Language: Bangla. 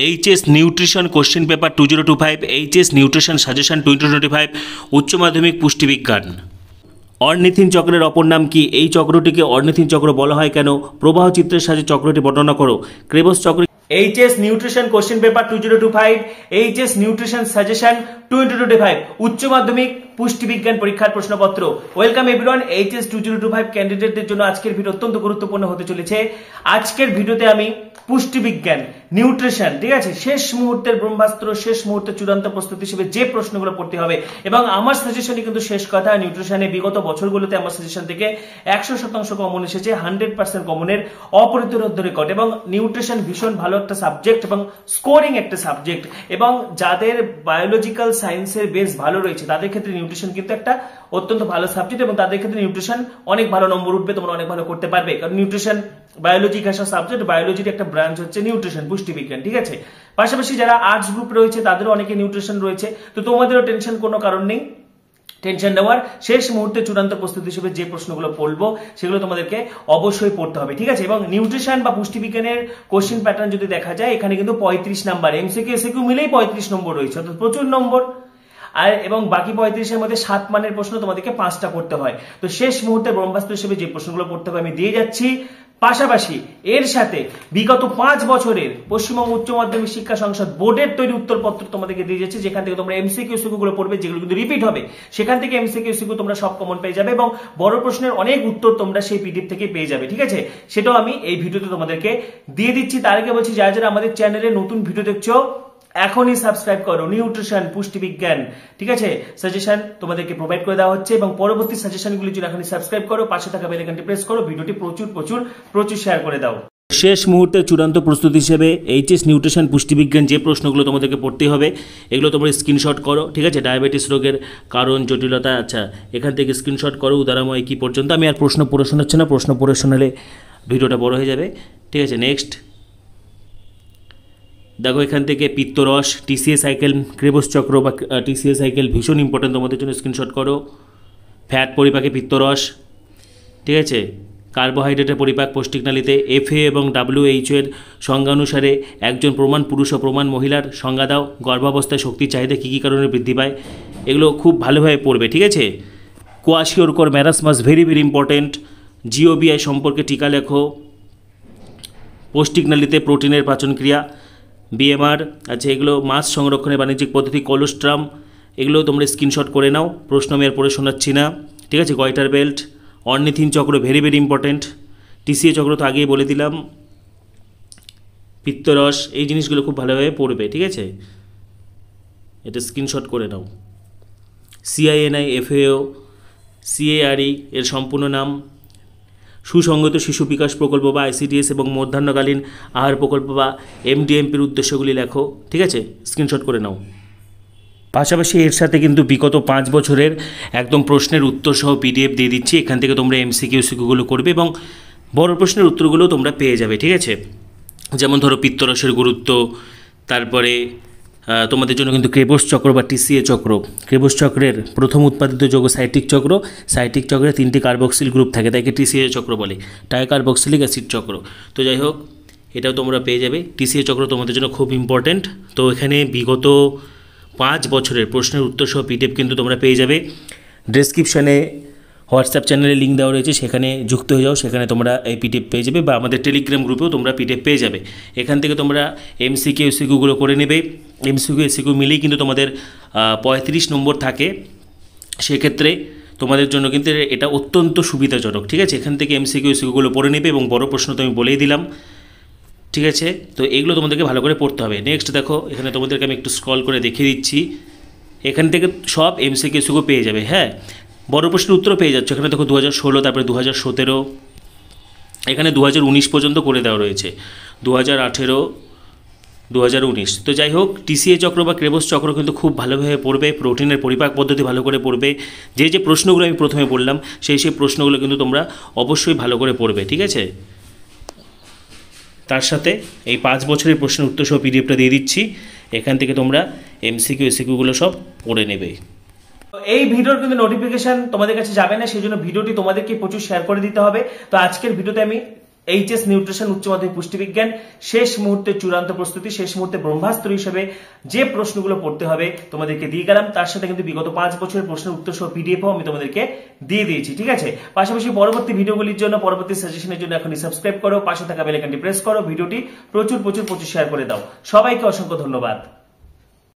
HS nutrition question paper 2025, HS nutrition suggestion 2025, উচ্চ মাধ্যমিক পুষ্টিবিজ্ঞান। অর্নিথিন চক্রের অপর নাম কি? এই চক্রটিকে অর্নিথিন চক্র বলা হয় কেন? প্রবাহ চিত্রের সাহায্যে চক্রটি বর্ণনা করো। ক্রেবস চক্র। HS nutrition question paper 2025, HS nutrition suggestion 2025, উচ্চ মাধ্যমিক পুষ্টিবিজ্ঞান পরীক্ষার প্রশ্নপত্র। Welcome everyone. এইচএস 2025 ক্যান্ডিডেটদের জন্য আজকের ভিডিও অত্যন্ত গুরুত্বপূর্ণ হতে চলেছে। আজকের ভিডিওতে আমি পুষ্টিবিজ্ঞান, নিউট্রিশন, ঠিক আছে, শেষ মুহূর্তের ব্রহ্মাস্ত্র, শেষ মুহূর্তের চূড়ান্ত প্রস্তুতি হিসেবে যে প্রশ্নগুলো পড়তে হবে, এবং আমার সাজেশনই কিন্তু শেষ কথা। নিউট্রিশনে বিগত বছরগুলোতে আমার সাজেশন থেকে 100% কমন এসেছে, 100% কমনের অপরিতরোধ্য রেকর্ড। এবং নিউট্রিশন ভীষণ ভালো একটা সাবজেক্ট এবং স্কোরিং একটা সাবজেক্ট, এবং যাদের বায়োলজিক্যাল সায়েন্সের বেস ভালো রয়েছে তাদের ক্ষেত্রে নিউট্রিশন কিন্তু একটা অত্যন্ত ভালো সাবজেক্ট, এবং তাদের ক্ষেত্রে নিউট্রিশন অনেক ভালো নম্বর উঠবে, তোমরা অনেক ভালো করতে পারবে। কারণ নিউট্রিশন বায়োলজি ঘাসা সাবজেক্ট, বায়োলজির একটা ব্রাঞ্চ হচ্ছে নিউট্রিশন, পুষ্টিবিজ্ঞান, ঠিক আছে। পাশাপাশি যারা আর্টস গ্রুপ রয়েছে তাদেরও অনেকে নিউট্রিশন রয়েছে, তো তোমাদেরও টেনশন কোনো কারণ নেই। টেনশন নেওয়ার শেষ মুহূর্তে চূড়ান্ত প্রস্তুতি হিসেবে যে প্রশ্নগুলো পড়বো সেগুলো তোমাদেরকে অবশ্যই পড়তে হবে, ঠিক আছে। এবং নিউট্রিশন বা পুষ্টিবিজ্ঞানের কোশ্চেন প্যাটার্ন যদি দেখা যায়, এখানে কিন্তু 35 নাম্বার এমসিকিউ এসিকিউ মিলেই 35 নম্বর রয়েছে, অর্থাৎ প্রচুর নম্বর। আর এবং বাকি 35-এর মধ্যে 7 মানের প্রশ্ন তোমাদেরকে 5টা করতে হয়। তো শেষ মুহূর্তে ব্রহ্মাস্ত্র হিসেবে যে প্রশ্নগুলো পড়তে হবে আমি দিয়ে যাচ্ছি। পাশাপাশি এর সাথে বিগত 5 বছরের পশ্চিমবঙ্গ উচ্চ মাধ্যমিক শিক্ষা সংসদ বোর্ডের তৈরি উত্তরপত্র তোমাদেরকে দিয়ে যাচ্ছে, যেখান থেকে তোমরা এমসিকিউ গুলো পড়বে, যেগুলো কিন্তু রিপিট হবে, সেখান থেকে এমসিকিউ তোমরা সব কমন পেয়ে যাবে, এবং বড় প্রশ্নের অনেক উত্তর তোমরা সেই পিডিএফ থেকে পেয়ে যাবে, ঠিক আছে। সেটাও আমি এই ভিডিওতে তোমাদেরকে দিয়ে দিচ্ছি। তার আগে বলছি, যারা যারা আমাদের চ্যানেলে নতুন ভিডিও দেখছো এখনই সাবস্ক্রাইব করো। নিউট্রিশন, পুষ্টিবিজ্ঞান, ঠিক আছে, সাজেশন তোমাদেরকে প্রোভাইড করে দেওয়া হচ্ছে, এবং পরবর্তী সাজেশনগুলির জন্য এখনই সাবস্ক্রাইব করো, পাশে থাকা বেল আইকনটি প্রেস করো, ভিডিওটি প্রচুর প্রচুর প্রচুর শেয়ার করে দাও। শেষ মুহূর্তে চূড়ান্ত প্রস্তুতি হিসেবে এইচএস নিউট্রিশন পুষ্টিবিজ্ঞান যে প্রশ্নগুলো তোমাদেরকে পড়তে হবে এগুলো তোমরা স্ক্রিনশট করো, ঠিক আছে। ডায়াবেটিস রোগের কারণ, জটিলতা, আচ্ছা, এখান থেকে স্ক্রিনশট করো উদাহরণময় কি পর্যন্ত। আমি আর প্রশ্ন পড়ে শোনাচ্ছি না, প্রশ্ন পড়ে শোনালে ভিডিওটা বড় হয়ে যাবে, ঠিক আছে। নেক্সট দেখো, এখান থেকে পিত্তরস, টিসিএ সাইকেল, ক্রেবস চক্র বা টিসিএ সাইকেল ভীষণ ইম্পর্টেন্ট তোমাদের জন্য, স্ক্রিনশট করো। ফ্যাট পরিপাকে পিত্তরস, ঠিক আছে। কার্বোহাইড্রেটের পরিপাক পৌষ্টিকনালীতে। এফএ এবং WHO এর সংজ্ঞা অনুসারে একজন প্রমাণ পুরুষ ও প্রমাণ মহিলার সংজ্ঞা দাও। গর্ভাবস্থায় শক্তির চাহিদা কী কী কারণে বৃদ্ধি পায়, এগুলো খুব ভালোভাবে পড়বে, ঠিক আছে। কোয়াশিওরকর ম্যারাসমাস ভেরি ভেরি ইম্পর্টেন্ট। জিওবিআই সম্পর্কে টিকা লেখো। পৌষ্টিকনালীতে প্রোটিনের পাচনক্রিয়া, বিএমআর, আচ্ছা, এগুলো মাছ সংরক্ষণের বাণিজ্যিক পদ্ধতি, কোলোস্ট্রাম, এগুলো তোমরা স্ক্রিনশট করে নাও, প্রশ্ন আমি আর পড়ে শোনাচ্ছি না, ঠিক আছে। গয়টার বেল্ট, অর্নিথিন চক্র ভেরি ভেরি ইম্পর্টেন্ট। টিসিএ চক্র তো আগেই বলে দিলাম। পিত্তরস, এই জিনিসগুলো খুব ভালোভাবে পড়বে, ঠিক আছে, এটা স্ক্রিনশট করে নাও। CINI, FAO, CARE এর সম্পূর্ণ নাম, সুসংগত শিশু বিকাশ প্রকল্প বা ICDS এবং মধ্যাহ্নকালীন আহার প্রকল্প বা MDMPর উদ্দেশ্যগুলি লেখো, ঠিক আছে, স্ক্রিনশট করে নাও। পাশাপাশি এর সাথে কিন্তু বিগত 5 বছরের একদম প্রশ্নের উত্তর সহ PDF দিয়ে দিচ্ছি, এখান থেকে তোমরা MCQগুলো করবে এবং বড় প্রশ্নের উত্তরগুলো তোমরা পেয়ে যাবে, ঠিক আছে। যেমন ধরো পিত্তরসের গুরুত্ব, তারপরে তোমাদের জন্য কিন্তু ক্রেবস চক্র বা টিসিএ চক্র, ক্রেবস চক্রের প্রথম উৎপাদিত যৌগ সাইট্রিক চক্র, সাইট্রিক চক্রে 3টি কার্বক্সিল গ্রুপ থাকে, তাইকে টিসিএ চক্র বলে, টাইকার্বক্সিলিক অ্যাসিড চক্র। তো যাই হোক, এটাও তোমরা পেয়ে যাবে। টিসিএ চক্র তোমাদের জন্য খুব ইম্পর্ট্যান্ট। তো এখানে বিগত 5 বছরের প্রশ্নের উত্তর সহ PDF কিন্তু তোমরা পেয়ে যাবে। ডেসক্রিপশানে হোয়াটসঅ্যাপ চ্যানেলে লিঙ্ক দেওয়া রয়েছে, সেখানে যুক্ত হয়ে যাও, সেখানে তোমরা এই PDF পেয়ে যাবে, বা আমাদের টেলিগ্রাম গ্রুপেও তোমরা PDF পেয়ে যাবে। এখান থেকে তোমরা MCQগুলো করে নেবে। MCQ মিলেই কিন্তু তোমাদের 35 নম্বর থাকে, সেক্ষেত্রে তোমাদের জন্য কিন্তু এটা অত্যন্ত সুবিধাজনক, ঠিক আছে। এখান থেকে MCQগুলো পড়ে নেবে, এবং বড় প্রশ্ন তো আমি বলেই দিলাম, ঠিক আছে। তো এগুলো তোমাদেরকে ভালো করে পড়তে হবে। নেক্সট দেখো, এখানে তোমাদেরকে আমি একটু স্ক্রল করে দেখিয়ে দিচ্ছি, এখান থেকে সব MCQ পেয়ে যাবে, হ্যাঁ। বড় প্রশ্নের উত্তর পেয়ে যাচ্ছে, এখানে দেখো 2016, তারপরে 2017, এখানে 2019 পর্যন্ত করে দেওয়া রয়েছে, 2018, 2019। তো যাই হোক, টিসিএ চক্র বা ক্রেবস চক্র কিন্তু খুব ভালোভাবে পড়বে, প্রোটিনের পরিপাক পদ্ধতি ভালো করে পড়বে। যে যে প্রশ্নগুলো আমি প্রথমে বললাম সেই প্রশ্নগুলো কিন্তু তোমরা অবশ্যই ভালো করে পড়বে, ঠিক আছে। তার সাথে এই 5 বছরের প্রশ্নের উত্তর সহ PDFটা দিয়ে দিচ্ছি, এখান থেকে তোমরা MCQগুলো সব পড়ে নেবে। এই ভিডিওর কিন্তু নোটিফিকেশন তোমাদের কাছে যাবে না, সেই জন্য ভিডিওটি তোমাদেরকে প্রচুর শেয়ার করে দিতে হবে। তো আজকের ভিডিওতে আমি এইচএস নিউট্রিশন উচ্চ মাধ্যমিক পুষ্টিবিজ্ঞান শেষ মুহূর্তে চূড়ান্ত প্রস্তুতি, শেষ মুহূর্তে ব্রহ্মাস্ত্র হিসেবে যে প্রশ্নগুলো পড়তে হবে তোমাদেরকে দিয়ে গেলাম, তার সাথে কিন্তু বিগত 5 বছরের প্রশ্নের উত্তর সহ পিডিএফও আমি তোমাদেরকে দিয়ে দিয়েছি। ঠিক আছে, পাশাপাশি পরবর্তী ভিডিওগুলির জন্য, পরবর্তী সাজেশনের জন্য এখনই সাবস্ক্রাইব করো, পাশে থাকা বেল আইকনটি প্রেস করো, ভিডিওটি প্রচুর শেয়ার করে দাও। সবাইকে অসংখ্য ধন্যবাদ।